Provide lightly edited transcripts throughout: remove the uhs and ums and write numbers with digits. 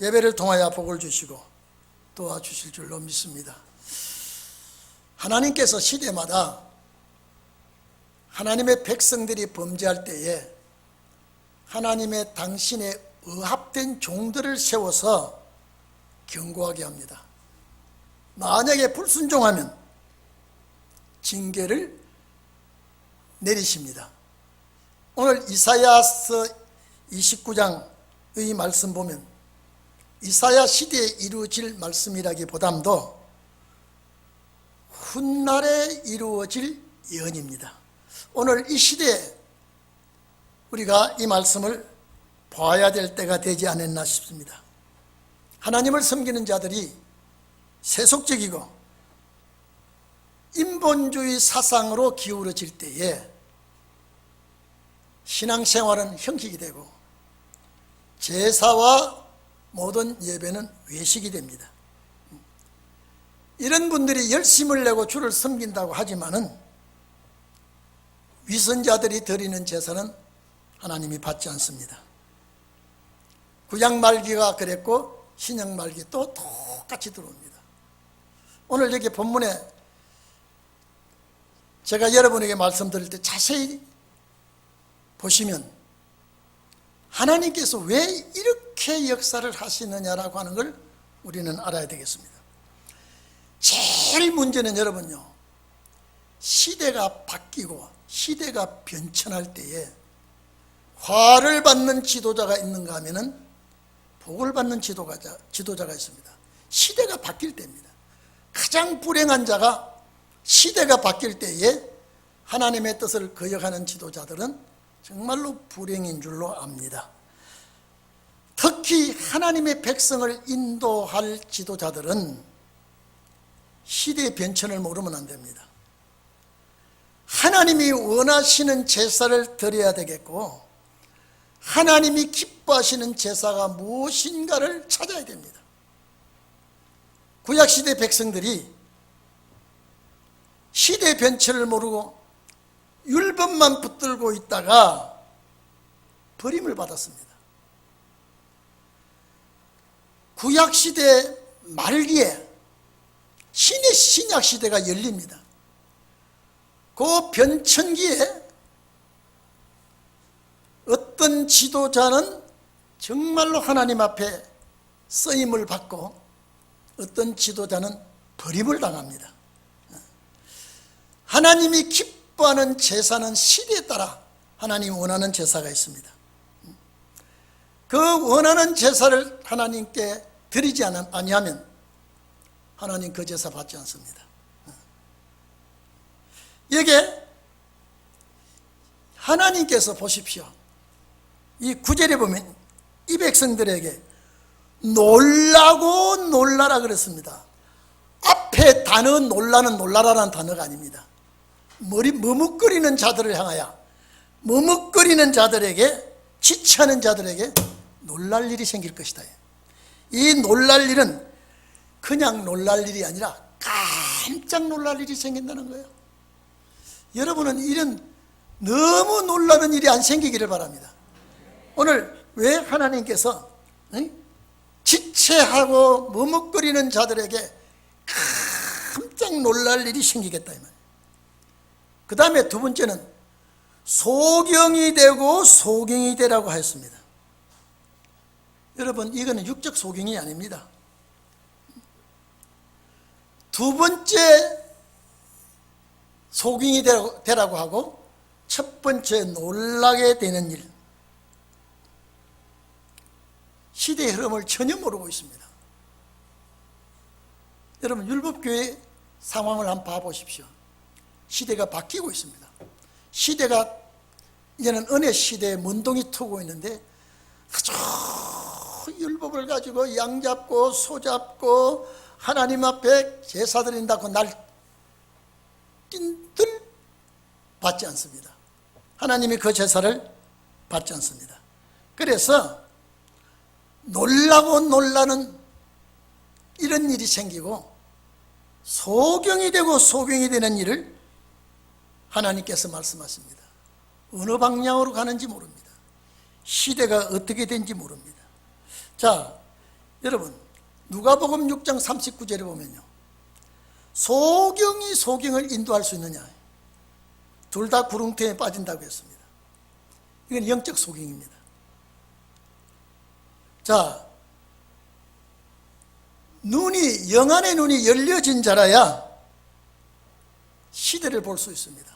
예배를 통하여 복을 주시고 도와주실 줄로 믿습니다. 하나님께서 시대마다 하나님의 백성들이 범죄할 때에 하나님의 당신의 의합된 종들을 세워서 경고하게 합니다. 만약에 불순종하면 징계를 내리십니다. 오늘 이사야서 29장의 말씀 보면 이사야 시대에 이루어질 말씀이라기보다도 훗날에 이루어질 예언입니다. 오늘 이 시대에 우리가 이 말씀을 봐야 될 때가 되지 않았나 싶습니다. 하나님을 섬기는 자들이 세속적이고 인본주의 사상으로 기울어질 때에 신앙생활은 형식이 되고 제사와 모든 예배는 외식이 됩니다. 이런 분들이 열심을 내고 주를 섬긴다고 하지만은 위선자들이 드리는 제사는 하나님이 받지 않습니다. 구약 말기가 그랬고 신약 말기 또 똑같이 들어옵니다. 오늘 여기 본문에 제가 여러분에게 말씀드릴 때 자세히 보시면 하나님께서 왜 이렇게 역사를 하시느냐라고 하는 걸 우리는 알아야 되겠습니다. 제일 문제는 여러분요, 시대가 바뀌고 시대가 변천할 때에 화를 받는 지도자가 있는가 하면은 복을 받는 지도자가 있습니다. 시대가 바뀔 때입니다. 가장 불행한 자가 시대가 바뀔 때에 하나님의 뜻을 거역하는 지도자들은 정말로 불행인 줄로 압니다. 특히 하나님의 백성을 인도할 지도자들은 시대의 변천을 모르면 안 됩니다. 하나님이 원하시는 제사를 드려야 되겠고 하나님이 기뻐하시는 제사가 무엇인가를 찾아야 됩니다. 구약시대 백성들이 시대의 변천을 모르고 율법만 붙들고 있다가 버림을 받았습니다. 구약시대 말기에 신의 신약시대가 열립니다. 그 변천기에 어떤 지도자는 정말로 하나님 앞에 쓰임을 받고 어떤 지도자는 버림을 당합니다. 하나님이 기뻐하는 제사는 시대에 따라 하나님이 원하는 제사가 있습니다. 그 원하는 제사를 하나님께 드리지 아니하면 하나님 그 제사 받지 않습니다. 여기에 하나님께서 보십시오. 이 구절에 보면 이 백성들에게 놀라고 놀라라 그랬습니다. 앞에 단어 놀라는 놀라라라는 단어가 아닙니다. 머리 머뭇거리는 자들을 향하여 머뭇거리는 자들에게 지체하는 자들에게 놀랄 일이 생길 것이다. 이 놀랄 일은 그냥 놀랄 일이 아니라 깜짝 놀랄 일이 생긴다는 거예요. 여러분은 이런 너무 놀라는 일이 안 생기기를 바랍니다. 오늘 왜 하나님께서 지체하고 머뭇거리는 자들에게 깜짝 놀랄 일이 생기겠다 이 말이에요. 그 다음에 두 번째는 소경이 되고 소경이 되라고 하였습니다. 여러분 이거는 육적 소경이 아닙니다. 두 번째 소경이 되라고 하고 첫 번째 놀라게 되는 일, 시대의 흐름을 전혀 모르고 있습니다. 여러분 율법교회 상황을 한번 봐보십시오. 시대가 바뀌고 있습니다. 시대가 이제는 은혜 시대에 문동이 트고 있는데 아주 율법을 가지고 양 잡고 소 잡고 하나님 앞에 제사 드린다고 날뛴들 받지 않습니다. 하나님이 그 제사를 받지 않습니다. 그래서 놀라고 놀라는 이런 일이 생기고 소경이 되고 소경이 되는 일을 하나님께서 말씀하십니다. 어느 방향으로 가는지 모릅니다. 시대가 어떻게 된지 모릅니다. 자, 여러분, 누가복음 6장 39절에 보면요, 소경이 소경을 인도할 수 있느냐, 둘 다 구렁텅이에 빠진다고 했습니다. 이건 영적 소경입니다. 자, 영안의 눈이 열려진 자라야 시대를 볼 수 있습니다.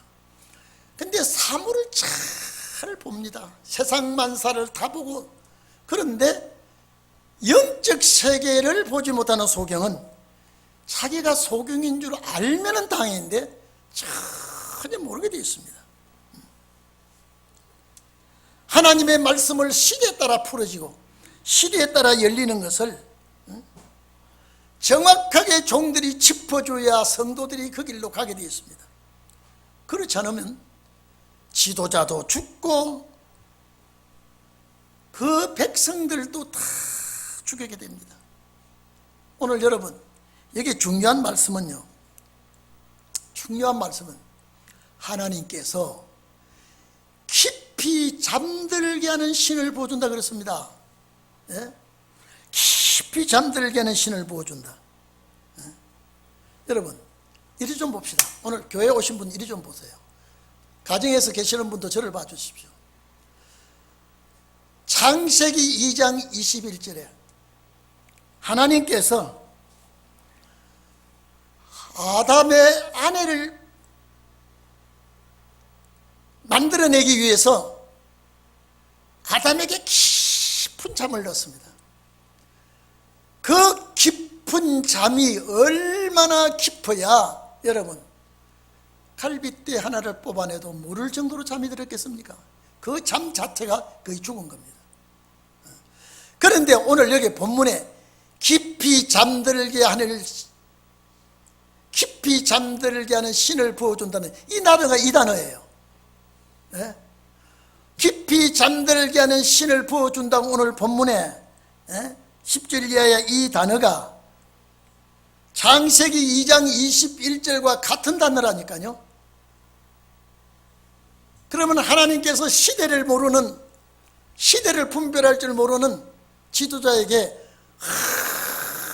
근데 사물을 잘 봅니다. 세상 만사를 다 보고. 그런데 영적 세계를 보지 못하는 소경은 자기가 소경인 줄 알면은 당연인데 전혀 모르게 되어 있습니다. 하나님의 말씀을 시대에 따라 풀어지고 시대에 따라 열리는 것을 정확하게 종들이 짚어줘야 성도들이 그 길로 가게 되어 있습니다. 그렇지 않으면 지도자도 죽고 그 백성들도 다 죽게 됩니다. 오늘 여러분, 여기 중요한 말씀은 하나님께서 깊이 잠들게 하는 신을 부어준다 그랬습니다. 예? 깊이 잠들게 하는 신을 부어준다. 예? 여러분, 이리 좀 봅시다. 오늘 교회 오신 분 이리 좀 보세요. 가정에서 계시는 분도 저를 봐주십시오. 창세기 2장 21절에 하나님께서 아담의 아내를 만들어내기 위해서 아담에게 깊은 잠을 넣었습니다. 그 깊은 잠이 얼마나 깊어야 여러분 갈빗대 하나를 뽑아내도 모를 정도로 잠이 들었겠습니까? 그 잠 자체가 거의 죽은 겁니다. 그런데 오늘 여기 본문에 깊이 잠들게 하는 신을 부어준다는 이 단어가 이 단어예요. 예? 깊이 잠들게 하는 신을 부어준다고 오늘 본문에 10절 이하의 이 단어가 창세기 2장 21절과 같은 단어라니까요. 그러면 하나님께서 시대를 분별할 줄 모르는 지도자에게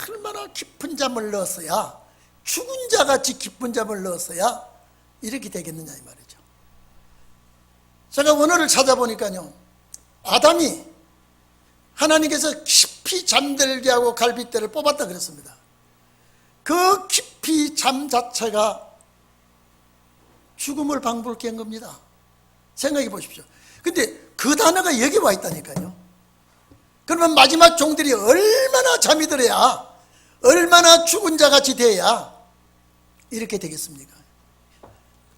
얼마나 깊은 잠을 넣었어야, 죽은 자같이 깊은 잠을 넣었어야 이렇게 되겠느냐 이 말이죠. 제가 원어를 찾아보니까요, 아담이 하나님께서 깊이 잠들게 하고 갈빗대를 뽑았다 그랬습니다. 그 깊이 잠 자체가 죽음을 방불케 한 겁니다. 생각해 보십시오. 근데 그 단어가 여기 와 있다니까요. 그러면 마지막 종들이 얼마나 잠이 들어야, 얼마나 죽은 자같이 돼야 이렇게 되겠습니까?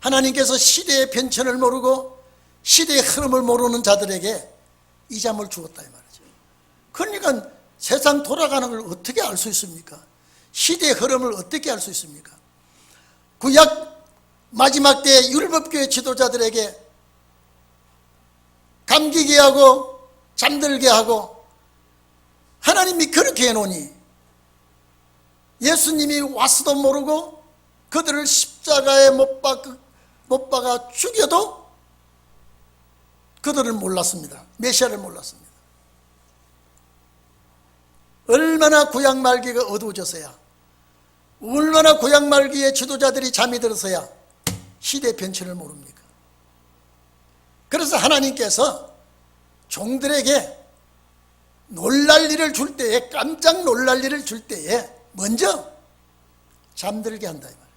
하나님께서 시대의 변천을 모르고 시대의 흐름을 모르는 자들에게 이 잠을 주었다 이 말이죠. 그러니까 세상 돌아가는 걸 어떻게 알 수 있습니까? 시대의 흐름을 어떻게 알 수 있습니까? 구약 마지막 때 율법교회 지도자들에게 감기게 하고 잠들게 하고 하나님이 그렇게 해놓으니 예수님이 왔어도 모르고 그들을 십자가에 못 박아 죽여도 그들은 몰랐습니다. 메시아를 몰랐습니다. 얼마나 구약 말기가 어두워졌어야, 얼마나 구약 말기에 지도자들이 잠이 들어서야 시대 변천을 모릅니까? 그래서 하나님께서 종들에게 놀랄 일을 줄 때에, 깜짝 놀랄 일을 줄 때에 먼저 잠들게 한다 이 말이에요.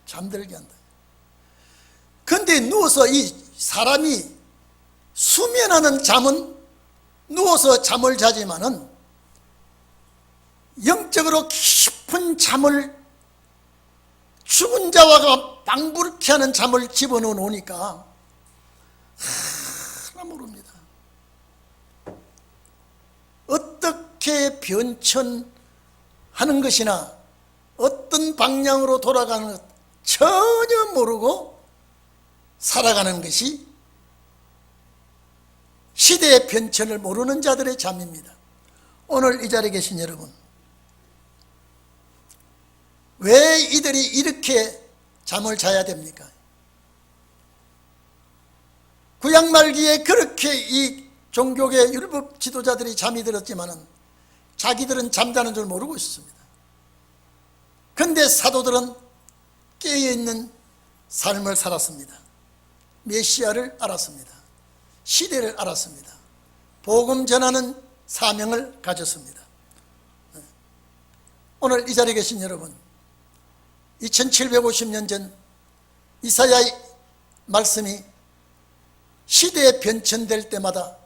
잠들게 한다. 그런데 누워서 이 사람이 수면하는 잠은 누워서 잠을 자지만은 영적으로 깊은 잠을, 죽은 자와 방불케 하는 잠을 집어넣어 놓으니까 하나 모릅니다. 어떻게 변천하는 것이나 어떤 방향으로 돌아가는 것 전혀 모르고 살아가는 것이 시대의 변천을 모르는 자들의 잠입니다. 오늘 이 자리에 계신 여러분, 왜 이들이 이렇게 잠을 자야 됩니까? 구약 말기에 그렇게 이 종교계 율법 지도자들이 잠이 들었지만은 자기들은 잠자는 줄 모르고 있었습니다. 그런데 사도들은 깨어있는 삶을 살았습니다. 메시아를 알았습니다. 시대를 알았습니다. 복음 전하는 사명을 가졌습니다. 오늘 이 자리에 계신 여러분, 2750년 전 이사야의 말씀이 시대에 변천될 때마다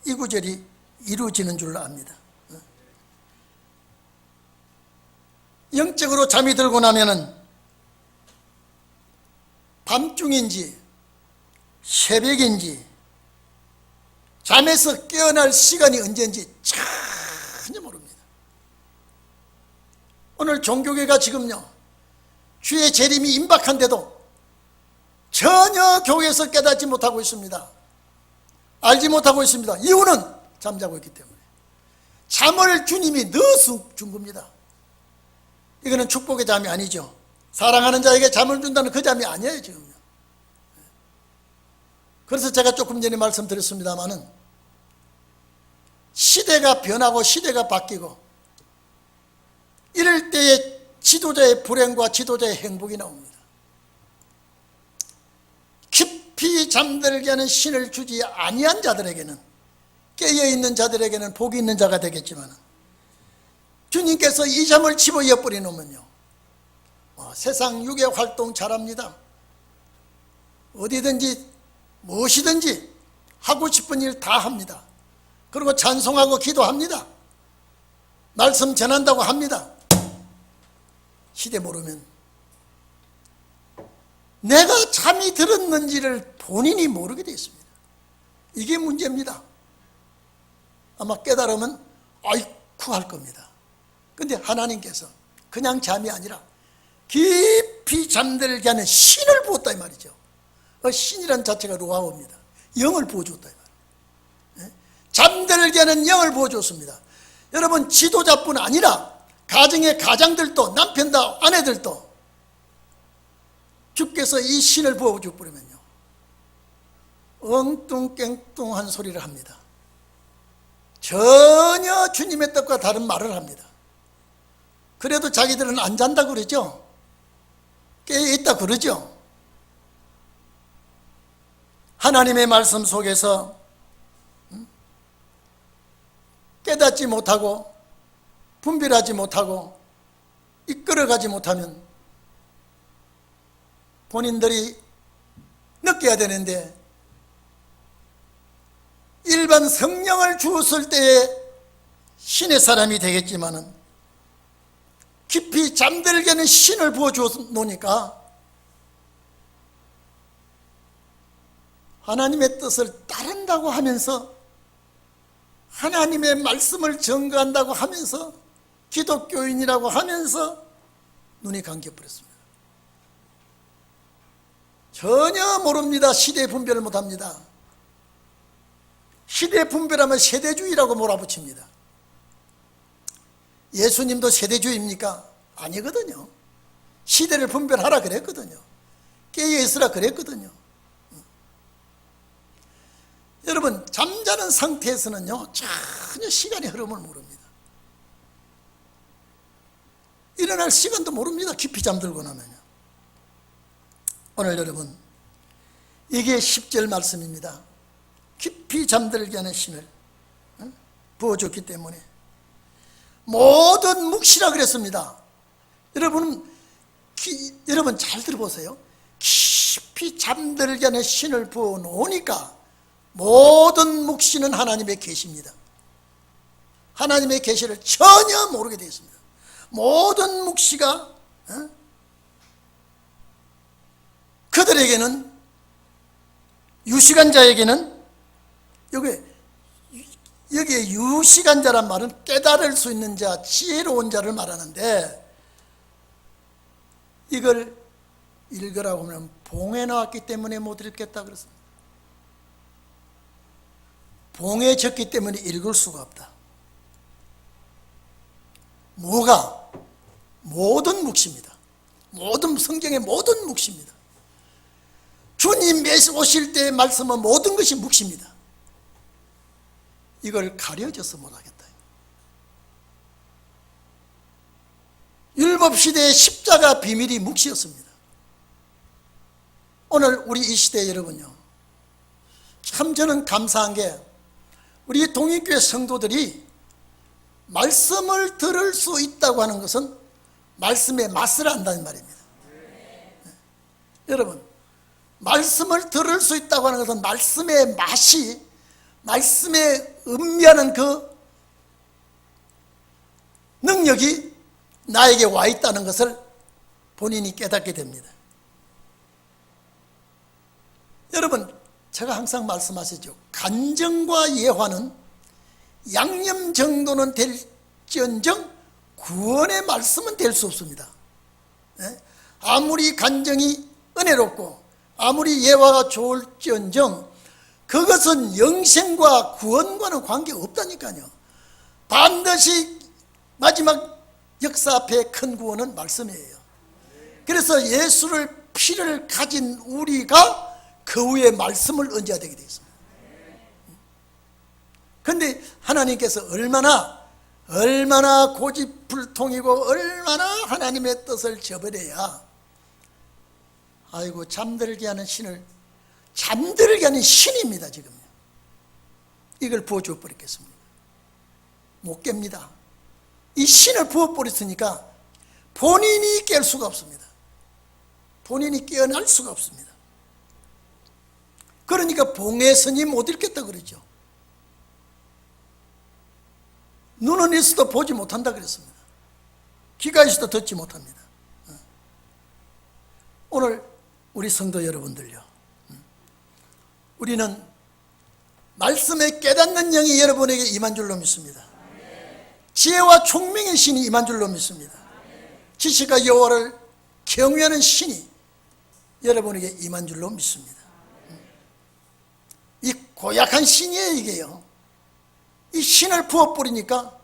이 구절이 이루어지는 줄 압니다. 영적으로 잠이 들고 나면은 밤중인지 새벽인지 잠에서 깨어날 시간이 언제인지 전혀 모릅니다. 오늘 종교계가 지금요, 주의 재림이 임박한데도 전혀 교회에서 깨닫지 못하고 있습니다. 알지 못하고 있습니다. 이유는 잠자고 있기 때문에. 잠을 주님이 넣어서 준 겁니다. 이거는 축복의 잠이 아니죠. 사랑하는 자에게 잠을 준다는 그 잠이 아니에요, 지금요. 그래서 제가 조금 전에 말씀드렸습니다마는 시대가 변하고 시대가 바뀌고 이럴 때에 지도자의 불행과 지도자의 행복이 나옵니다. 깊이 잠들게 하는 신을 주지 아니한 자들에게는, 깨어있는 자들에게는 복이 있는 자가 되겠지만, 주님께서 이 잠을 집어이어 버리놓으면요, 세상 육의 활동 잘합니다. 어디든지 무엇이든지 하고 싶은 일 다 합니다. 그리고 찬송하고 기도합니다. 말씀 전한다고 합니다. 시대 모르면 내가 잠이 들었는지를 본인이 모르게 되어 있습니다. 이게 문제입니다. 아마 깨달으면 아이쿠 할 겁니다. 그런데 하나님께서 그냥 잠이 아니라 깊이 잠들게 하는 신을 부었다 이 말이죠. 신이란 자체가 루아오입니다. 영을 부어줬다 이 말이에요. 잠들게 하는 영을 부어줬습니다. 여러분, 지도자뿐 아니라 가정의 가장들도, 남편도, 아내들도 주께서 이 신을 부어줘 버리면요, 엉뚱깽뚱한 소리를 합니다. 전혀 주님의 뜻과 다른 말을 합니다. 그래도 자기들은 안 잔다 그러죠. 깨어있다 그러죠. 하나님의 말씀 속에서 깨닫지 못하고 분별하지 못하고 이끌어가지 못하면 본인들이 느껴야 되는데, 일반 성령을 주었을 때에 신의 사람이 되겠지만은 깊이 잠들게 하는 신을 부어주어 놓으니까 하나님의 뜻을 따른다고 하면서, 하나님의 말씀을 전가한다고 하면서, 기독교인이라고 하면서 눈이 감겨버렸습니다. 전혀 모릅니다. 시대 분별을 못합니다. 시대 분별하면 세대주의라고 몰아붙입니다. 예수님도 세대주의입니까? 아니거든요. 시대를 분별하라 그랬거든요. 깨어있으라 그랬거든요. 여러분, 잠자는 상태에서는요, 전혀 시간의 흐름을 모릅니다. 일어날 시간도 모릅니다. 깊이 잠들고 나면요. 오늘 여러분, 이게 10절 말씀입니다. 깊이 잠들게 하는 신을 부어줬기 때문에 모든 묵시라 그랬습니다. 여러분 잘 들어보세요. 깊이 잠들게 하는 신을 부어 놓으니까 모든 묵시는 하나님의 계시입니다. 하나님의 계시를 전혀 모르게 되어 있습니다. 모든 묵시가 그들에게는, 유식한 자에게는, 여기에 유식한 자란 말은 깨달을 수 있는 자, 지혜로운 자를 말하는데, 이걸 읽으라고 하면 봉에 나왔기 때문에 못 읽겠다 그랬습니다. 봉에 적기 때문에 읽을 수가 없다. 뭐가? 모든 묵시입니다. 모든 성경의 모든 묵시입니다. 주님 오실 때의 말씀은 모든 것이 묵시입니다. 이걸 가려져서 못하겠다. 율법 시대의 십자가 비밀이 묵시였습니다. 오늘 우리 이 시대 여러분요, 참 저는 감사한 게 우리 동익교회 성도들이 말씀을 들을 수 있다고 하는 것은 말씀의 맛을 안다는 말입니다. 여러분, 말씀을 들을 수 있다고 하는 것은 말씀의 맛이, 말씀의 음미하는 그 능력이 나에게 와 있다는 것을 본인이 깨닫게 됩니다. 여러분, 제가 항상 말씀하시죠. 간증과 예화는 양념 정도는 될지언정 구원의 말씀은 될 수 없습니다. 아무리 간증이 은혜롭고 아무리 예화가 좋을지언정 그것은 영생과 구원과는 관계가 없다니까요. 반드시 마지막 역사 앞에 큰 구원은 말씀이에요. 그래서 예수를 피를 가진 우리가 그 후에 말씀을 얹어야 되게 되어 있습니다. 그런데 하나님께서 얼마나 고집불통이고 얼마나 하나님의 뜻을 저버려야, 아이고 잠들게 하는 신을, 잠들게 하는 신입니다. 지금 이걸 부어줘 버리겠습니다. 못 깹니다. 이 신을 부어버렸으니까 본인이 깰 수가 없습니다. 본인이 깨어날 수가 없습니다. 그러니까 봉해 스님 못 읽겠다 그러죠. 눈은 있어도 보지 못한다 그랬습니다. 귀가 있어도 듣지 못합니다. 오늘 우리 성도 여러분들요, 우리는 말씀에 깨닫는 영이 여러분에게 임한 줄로 믿습니다. 지혜와 총명의 신이 임한 줄로 믿습니다. 지식과 여호와를 경외하는 신이 여러분에게 임한 줄로 믿습니다. 이 고약한 신이에요, 이게요. 이 신을 부어버리니까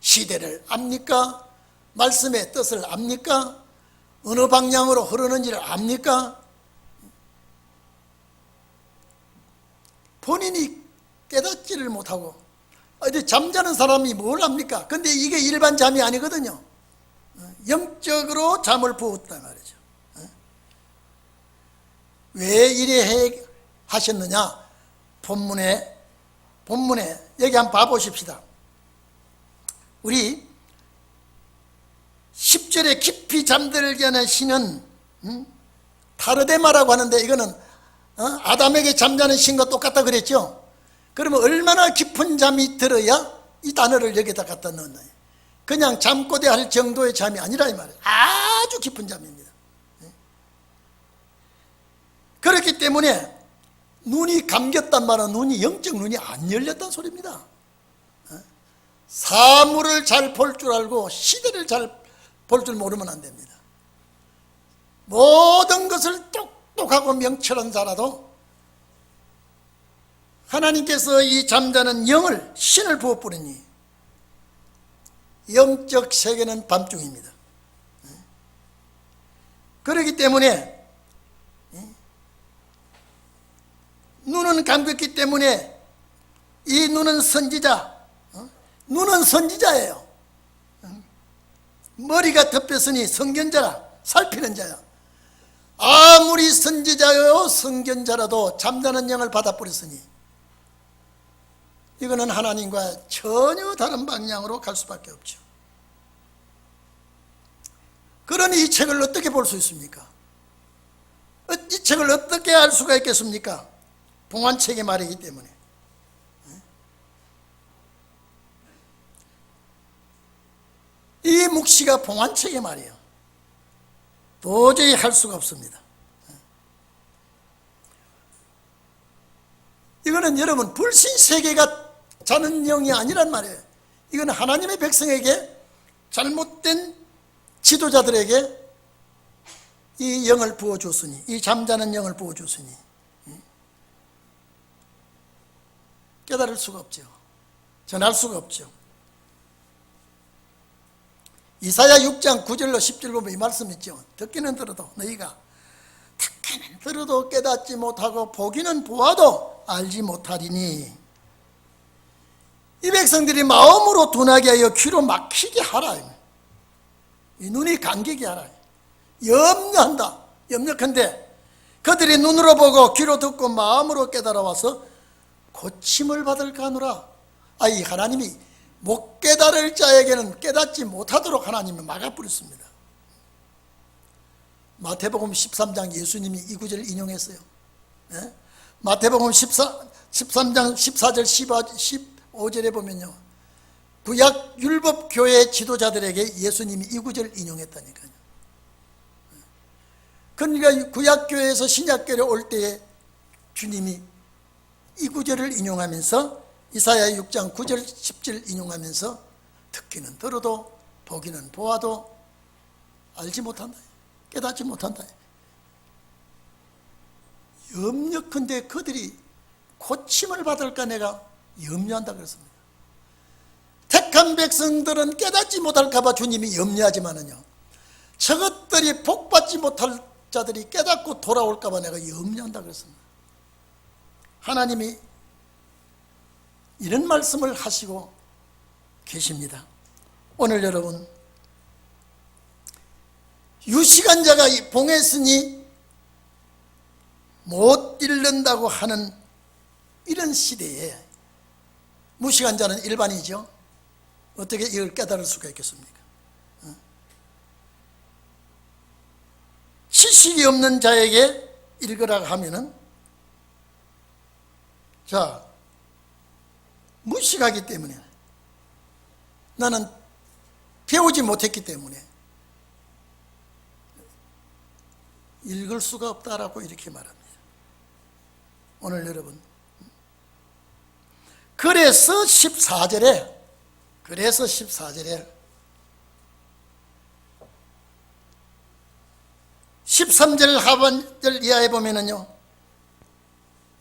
시대를 압니까? 말씀의 뜻을 압니까? 어느 방향으로 흐르는지를 압니까? 본인이 깨닫지를 못하고 어디 잠자는 사람이 뭘 합니까? 근데 이게 일반 잠이 아니거든요. 영적으로 잠을 부었단 말이죠. 왜 이래 하셨느냐? 본문에 여기 한번 봐보십시다. 우리 10절에 깊이 잠들게 하는 신은 타르데마라고 하는데, 이거는 아담에게 잠자는 신과 똑같다 그랬죠. 그러면 얼마나 깊은 잠이 들어야 이 단어를 여기다 갖다 넣었나요? 그냥 잠꼬대 할 정도의 잠이 아니라 이 말이에요. 아주 깊은 잠입니다. 그렇기 때문에 눈이 감겼단 말은 눈이, 영적 눈이 안 열렸단 소리입니다. 사물을 잘 볼 줄 알고 시대를 잘 볼 줄 모르면 안 됩니다. 모든 것을 똑똑하고 명철한 자라도 하나님께서 이 잠자는 영을, 신을 부어버리니 영적 세계는 밤중입니다. 그렇기 때문에 눈은 감겼기 때문에 이 눈은 선지자, 눈은 선지자예요. 머리가 덮였으니 선견자라, 살피는 자야. 아무리 선지자요 선견자라도 잠자는 영을 받아버렸으니 이거는 하나님과 전혀 다른 방향으로 갈 수밖에 없죠. 그러니 이 책을 어떻게 볼 수 있습니까? 이 책을 어떻게 알 수가 있겠습니까? 봉안책의 말이기 때문에. 이 묵시가 봉안책의 말이에요. 도저히 할 수가 없습니다. 이거는 여러분 불신세계가 자는 영이 아니란 말이에요. 이건 하나님의 백성에게, 잘못된 지도자들에게 이 영을 부어줬으니, 이 잠자는 영을 부어줬으니 깨달을 수가 없죠. 전할 수가 없죠. 이사야 6장 9절로 10절 보면 이 말씀 있죠. 듣기는 들어도 너희가 듣기는 들어도 깨닫지 못하고 보기는 보아도 알지 못하리니 이 백성들이 마음으로 둔하게 하여 귀로 막히게 하라. 이 눈이 감격이 알아요. 염려한다. 염려한데 그들이 눈으로 보고 귀로 듣고 마음으로 깨달아와서 고침을 받을까 하노라. 이 하나님이 못 깨달을 자에게는 깨닫지 못하도록 하나님이 막아버렸습니다. 마태복음 13장 예수님이 이 구절을 인용했어요. 네? 마태복음 13장 14절 15절에 보면요, 구약 율법 교회 지도자들에게 예수님이 이 구절을 인용했다니까요. 그러니까 구약 교회에서 신약 교회에 올 때에 주님이 이 구절을 인용하면서 이사야 6장 9절 10절 인용하면서 듣기는 들어도 보기는 보아도 알지 못한다, 깨닫지 못한다. 염려컨대 그들이 고침을 받을까 내가 염려한다 그랬습니다. 택한 백성들은 깨닫지 못할까 봐 주님이 염려하지만은요, 저것들이 복받지 못할 자들이 깨닫고 돌아올까 봐 내가 염려한다 그랬습니다. 하나님이 이런 말씀을 하시고 계십니다. 오늘 여러분, 유식한 자가 봉했으니 못 잃는다고 하는 이런 시대에 무식한 자는 일반이죠. 어떻게 이걸 깨달을 수가 있겠습니까? 지식이 없는 자에게 읽으라고 하면은, 자, 무식하기 때문에, 나는 배우지 못했기 때문에 읽을 수가 없다라고 이렇게 말합니다. 오늘 여러분, 그래서 14절에 13절 하반절 이하에 보면은요,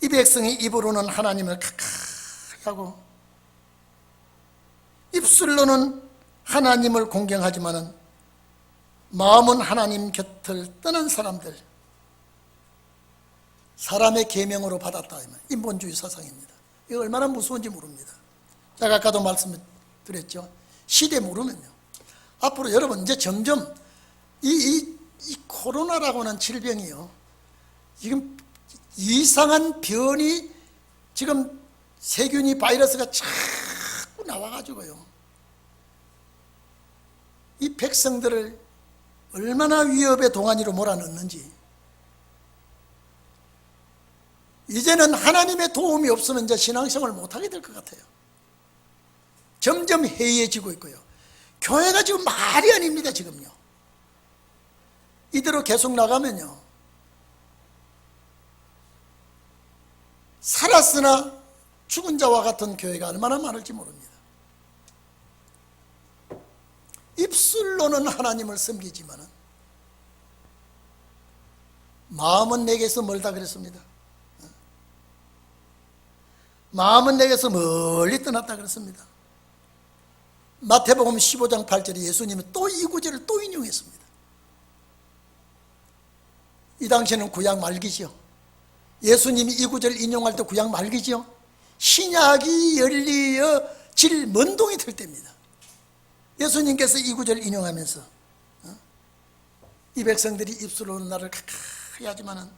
이 백성이 입으로는 하나님을 가까이 하고 입술로는 하나님을 공경하지만은 마음은 하나님 곁을 떠난 사람들, 사람의 계명으로 받았다. 인본주의 사상입니다. 이거 얼마나 무서운지 모릅니다. 제가 아까도 말씀드렸죠. 시대 모르면요, 앞으로 여러분 이제 점점 이 코로나라고 하는 질병이요, 지금 이상한 변이, 지금 세균이 바이러스가 자꾸 나와가지고요, 이 백성들을 얼마나 위협의 동안으로 몰아넣는지. 이제는 하나님의 도움이 없으면 이제 신앙생활을 못하게 될 것 같아요. 점점 해이해지고 있고요, 교회가 지금 말이 아닙니다. 지금요, 이대로 계속 나가면요, 살았으나 죽은 자와 같은 교회가 얼마나 많을지 모릅니다. 입술로는 하나님을 섬기지만은 마음은 내게서 멀다 그랬습니다. 마음은 내게서 멀리 떠났다 그랬습니다. 마태복음 15장 8절에 예수님은 또 이 구절을 또 인용했습니다. 이 당시에는 구약 말기죠. 예수님이 이 구절을 인용할 때 구약 말기죠. 신약이 열리어질 먼동이 될 때입니다. 예수님께서 이 구절을 인용하면서 이 백성들이 입술로는 나를 가까이 하지만은,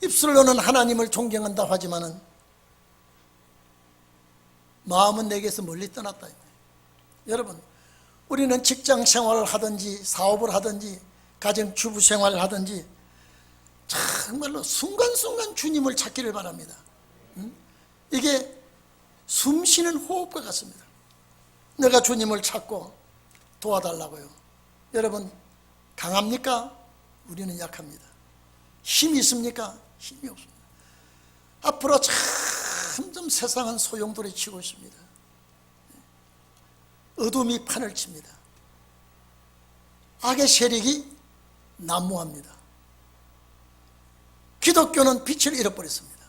입술로는 하나님을 존경한다 하지만은 마음은 내게서 멀리 떠났다. 여러분, 우리는 직장 생활을 하든지 사업을 하든지 가정 주부 생활을 하든지 정말로 순간순간 주님을 찾기를 바랍니다. 이게 숨 쉬는 호흡과 같습니다. 내가 주님을 찾고 도와달라고요. 여러분, 강합니까? 우리는 약합니다. 힘이 있습니까? 힘이 없습니다. 앞으로 점점 세상은 소용돌이 치고 있습니다. 어둠이 판을 칩니다. 악의 세력이 난무합니다. 기독교는 빛을 잃어버렸습니다.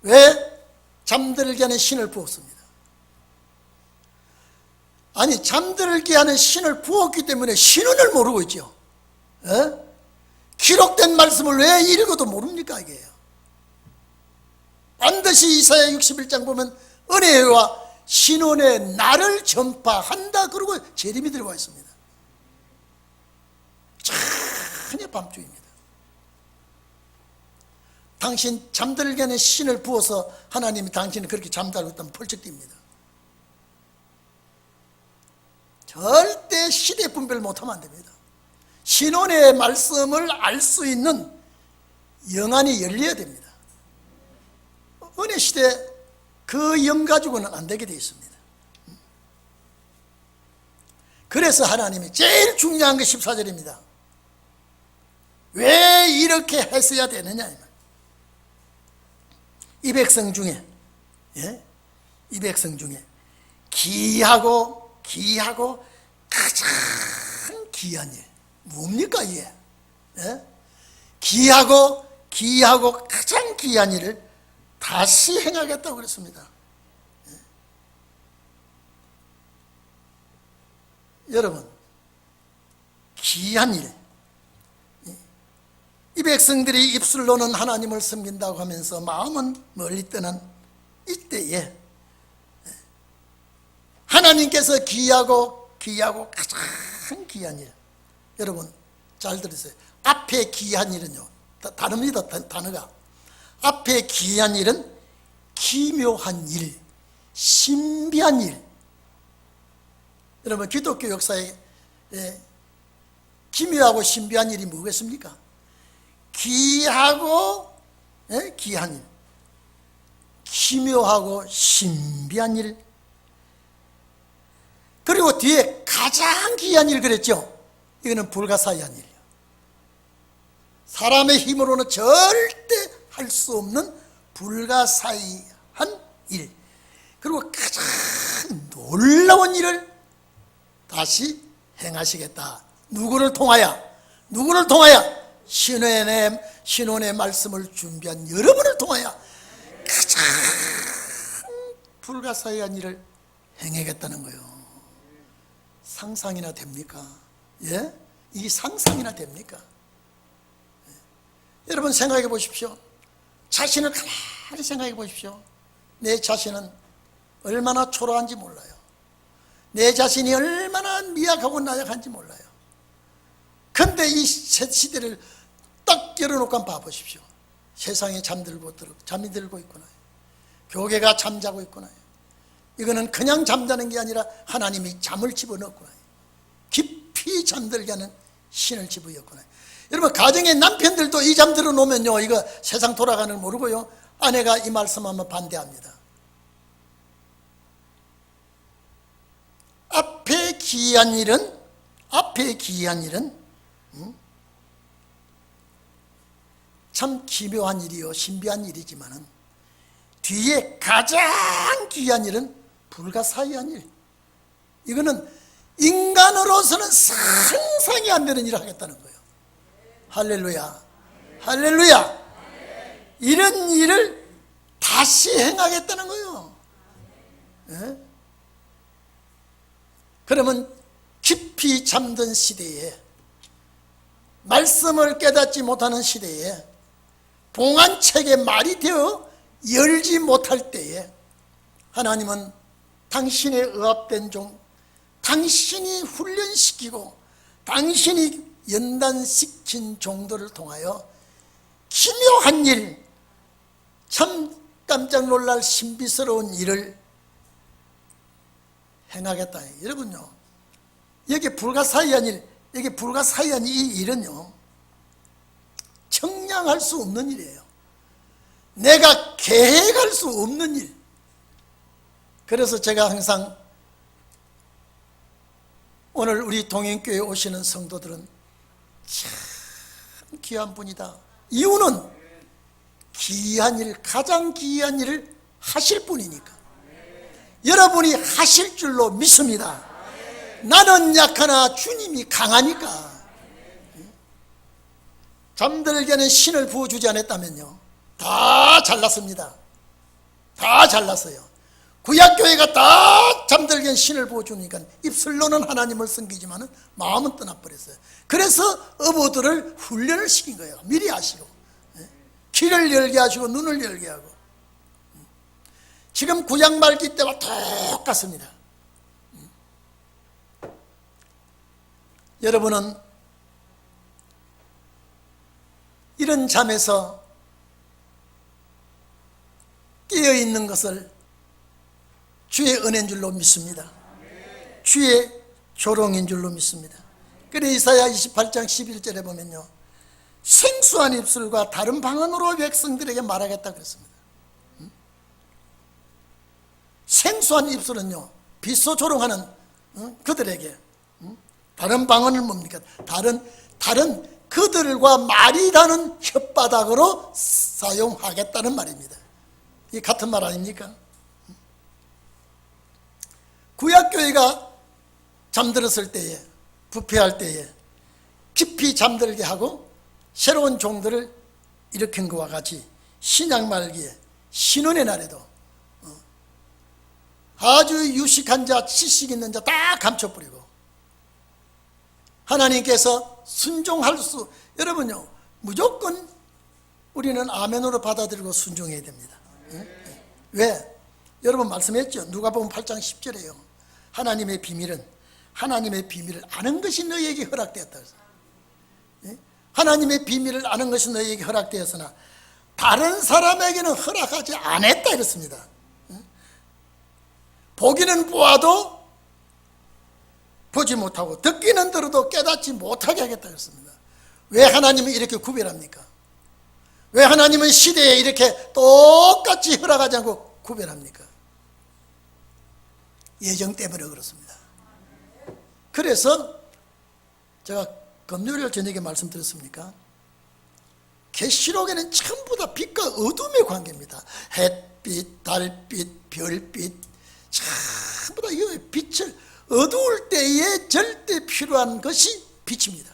왜? 잠들게 하는 신을 부었습니다. 아니, 잠들게 하는 신을 부었기 때문에 신원을 모르고 있죠. 기록된 말씀을 왜 읽어도 모릅니까? 이게요. 반드시 이사야 61장 보면 은혜와 신혼의 날을 전파한다. 그러고 재림이 들어와 있습니다. 전혀 밤중입니다. 당신 잠들기 전에 신을 부어서 하나님이 당신을 그렇게 잠자고 있다면 펄쩍 뜁니다. 절대 시대 분별 못하면 안 됩니다. 신혼의 말씀을 알 수 있는 영안이 열려야 됩니다. 은혜 시대 그 영 가지고는 안 되게 되어 있습니다. 그래서 하나님이 제일 중요한 게 14절입니다. 왜 이렇게 했어야 되느냐. 이 백성 중에, 이 백성 중에 기하고 가장 귀한 일 뭡니까 이게? 기하고 가장 귀한 일을 다시 행하겠다고 그랬습니다. 여러분, 귀한 일, 이 백성들이 입술로는 하나님을 섬긴다고 하면서 마음은 멀리 떠난 이때에 하나님께서 귀하고 가장 귀한 일, 여러분 잘 들으세요. 앞에 귀한 일은요, 다릅니다. 단어가. 앞에 귀한 일은 기묘한 일, 신비한 일. 여러분, 기독교 역사에 기묘하고 신비한 일이 뭐겠습니까? 귀하고 귀한 일, 기묘하고 신비한 일, 그리고 뒤에 가장 귀한 일 그랬죠. 이거는 불가사의한 일이에요. 사람의 힘으로는 절대 할 수 없는 불가사의한 일, 그리고 가장 놀라운 일을 다시 행하시겠다. 누구를 통하여? 신혼의 말씀을 준비한 여러분을 통하여 가장 불가사의한 일을 행하겠다는 거예요. 상상이나 됩니까? 예? 이 상상이나 됩니까? 여러분 생각해 보십시오. 자신을 가만히 생각해 보십시오. 내 자신은 얼마나 초라한지 몰라요. 내 자신이 얼마나 미약하고 나약한지 몰라요. 근데 이 시대를 딱 열어놓고 한번 봐보십시오. 세상에 잠이 들고 있구나. 교회가 잠자고 있구나. 이거는 그냥 잠자는 게 아니라 하나님이 잠을 집어넣었구나. 깊이 잠들게 하는 신을 집어넣었구나. 여러분, 가정의 남편들도 이 잠 들어놓으면요, 이거 세상 돌아가는 걸 모르고요, 아내가 이 말씀하면 반대합니다. 앞에 귀한 일은 참 기묘한 일이요, 신비한 일이지만은 뒤에 가장 귀한 일은 불가사의한 일. 이거는 인간으로서는 상상이 안 되는 일을 하겠다는 거예요. 할렐루야, 할렐루야. 이런 일을 다시 행하겠다는 거예요. 예? 그러면 깊이 잠든 시대에, 말씀을 깨닫지 못하는 시대에, 봉안책의 말이 되어 열지 못할 때에 하나님은 당신의 의합된 종, 당신이 훈련시키고 당신이 연단시킨 종들을 통하여 기묘한 일, 참 깜짝 놀랄 신비스러운 일을 행하겠다. 여러분요, 여기 불가사의한 일, 여기 불가사의한 이 일은요, 청량할 수 없는 일이에요. 내가 계획할 수 없는 일. 그래서 제가 항상 오늘 우리 동행교회에 오시는 성도들은 참 귀한 분이다. 이유는 귀한 일, 가장 귀한 일을 하실 분이니까. 여러분이 하실 줄로 믿습니다. 나는 약하나 주님이 강하니까. 잠들게는 신을 부어주지 않았다면요, 다 잘났습니다. 다 잘났어요. 구약교회가 다 잠들게는 신을 부어주니까 입술로는 하나님을 섬기지만 마음은 떠나버렸어요. 그래서 어부들을 훈련을 시킨 거예요. 미리 하시고, 귀를 열게 하시고 눈을 열게 하고. 지금 구약 말기 때와 똑같습니다. 여러분은 이런 잠에서 깨어있는 것을 주의 은혜인 줄로 믿습니다. 주의 조롱인 줄로 믿습니다. 그래 이사야 28장 11절에 보면요, 생수한 입술과 다른 방언으로 백성들에게 말하겠다 그랬습니다. 생수한 입술은요, 빗소 조롱하는 그들에게 다른 방언을 뭡니까? 다른 그들과 말이 다른 혓바닥으로 사용하겠다는 말입니다. 이게 같은 말 아닙니까? 구약교회가 잠들었을 때에, 부패할 때에 깊이 잠들게 하고 새로운 종들을 일으킨 것과 같이 신약 말기에 신혼의 날에도 아주 유식한 자, 지식 있는 자 다 감춰버리고 하나님께서 순종할 수, 여러분요, 무조건 우리는 아멘으로 받아들이고 순종해야 됩니다. 왜? 여러분 말씀했죠. 누가복음 8장 10절에요. 하나님의 비밀을 아는 것이 너희에게 허락되었다. 하나님의 비밀을 아는 것이 너희에게 허락되었으나 다른 사람에게는 허락하지 않았다 이렇습니다. 보기는 보아도 보지 못하고 듣기는 들어도 깨닫지 못하게 하겠다 그랬습니다. 왜 하나님은 이렇게 구별합니까? 왜 하나님은 시대에 이렇게 똑같이 허락하지 않고 구별합니까? 예정 때문에 그렇습니다. 그래서 제가 금요일 저녁에 말씀드렸습니까? 계시록에는 전부 다 빛과 어둠의 관계입니다. 햇빛, 달빛, 별빛, 전부 다 이 빛을, 어두울 때에 절대 필요한 것이 빛입니다.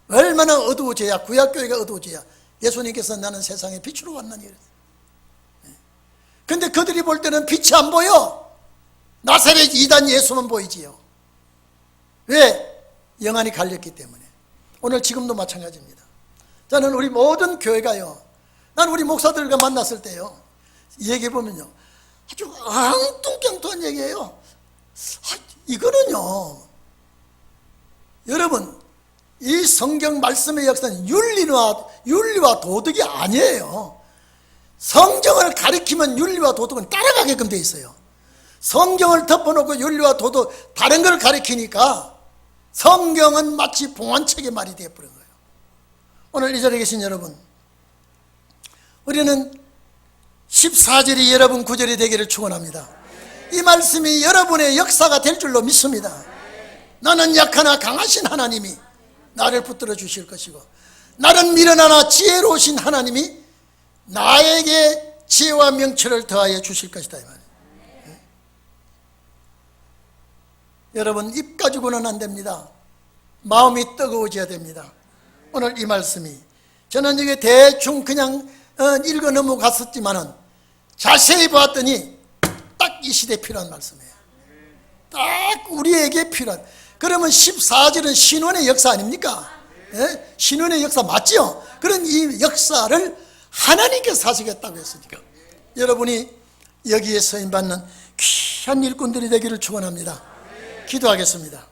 얼마나 어두워져야, 구약교회가 어두워져야 예수님께서 나는 세상에 빛으로 왔나니 그랬어요. 근데 그들이 볼 때는 빛이 안 보여. 나사렛 이단 예수만 보이지요. 왜? 영안이 갈렸기 때문에. 오늘 지금도 마찬가지입니다. 저는 우리 모든 교회가요, 난 우리 목사들과 만났을 때요, 얘기해보면요, 아주 엉뚱경뚱한 얘기예요. 이거는요, 여러분, 이 성경 말씀의 역사는 윤리와 도덕이 아니에요. 성경을 가리키면 윤리와 도덕은 따라가게끔 돼 있어요. 성경을 덮어놓고 윤리와 도덕 다른 걸 가리키니까 성경은 마치 봉안책의 말이 되어버린 거예요. 오늘 이 자리에 계신 여러분, 우리는 14절이 여러분 9절이 되기를 축원합니다. 이 말씀이 여러분의 역사가 될 줄로 믿습니다. 나는 약하나 강하신 하나님이 나를 붙들어 주실 것이고, 나는 미련하나 지혜로우신 하나님이 나에게 지혜와 명철을 더하여 주실 것이다 이 말이에요. 여러분, 입 가지고는 안 됩니다. 마음이 뜨거워져야 됩니다. 오늘 이 말씀이, 저는 이게 대충 그냥 읽어 넘어갔었지만은 자세히 봤더니 딱 이 시대에 필요한 말씀이에요. 딱 우리에게 필요한. 그러면 14절은 신혼의 역사 아닙니까? 예? 신혼의 역사 맞죠? 그런 이 역사를 하나님께서 하시겠다고 했으니까 여러분이 여기에 서임받는 귀한 일꾼들이 되기를 축원합니다. 기도하겠습니다.